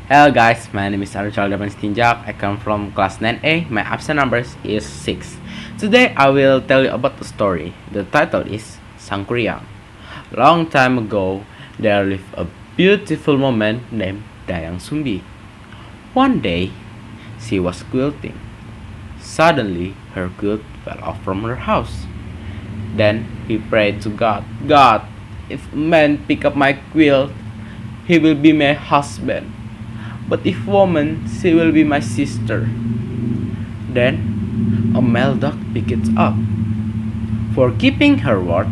Hello guys, my name is Andro Charlidio Aprilyan Sitinjak. I come from class 9A. My absent number is 6. Today I will tell you about the story. The title is Sangkuriang. Long time ago, there lived a beautiful woman named Dayang Sumbi. One day, she was quilting. Suddenly, her quilt fell off from her house. Then he prayed to God, God, if a man pick up my quilt, he will be my husband. But if woman, she will be my sister. Then a male dog picked it up. For keeping her word,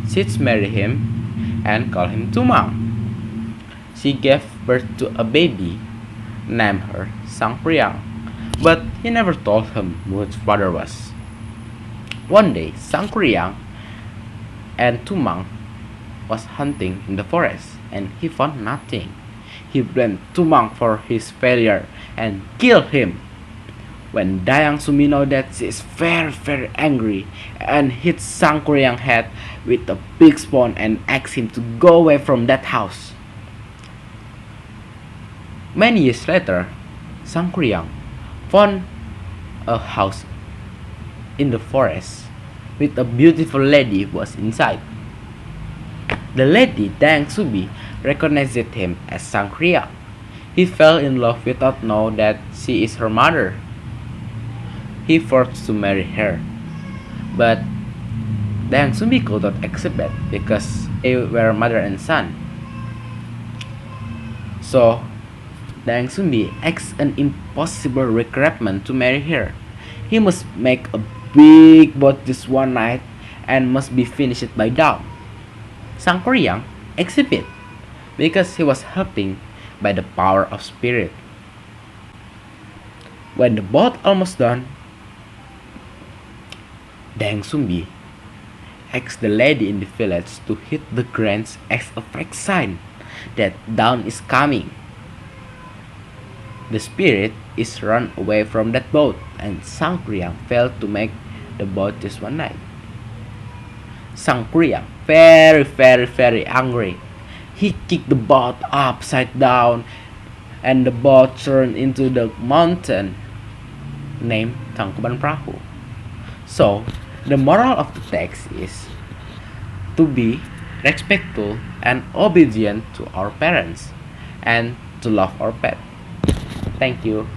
she married him and called him Tumang. She gave birth to a baby, named her Sangkuriang, but he never told him who his father was. One day, Sangkuriang and Tumang was hunting in the forest and he found nothing. He blamed Tumang for his failure and killed him. When Dayang Sumi know that, she is very angry and hit Sangkuriang's head with a big spoon and asked him to go away from that house. Many years later, Sangkuriang found a house in the forest with a beautiful lady who was inside. The lady, Dayang Sumi, recognized him as Sangkuriang. He fell in love without knowing that she is her mother. He forced to marry her, but Dayang Sumi could not accept that because they were mother and son. So Dayang Sumi asked an impossible requirement to marry her. He must make a big boat this one night and must be finished by dawn. Sangkuriang accepted because he was helping by the power of spirit. When the boat almost done, Dayang Sumi asked the lady in the village to hit the ground as a flag sign that dawn is coming. The spirit is run away from that boat and Sangkuriang failed to make the boat this one night. Sangkuriang very angry. He kicked the boat upside down and the boat turned into the mountain named Tangkuban Perahu. So, the moral of the text is to be respectful and obedient to our parents and to love our pet. Thank you.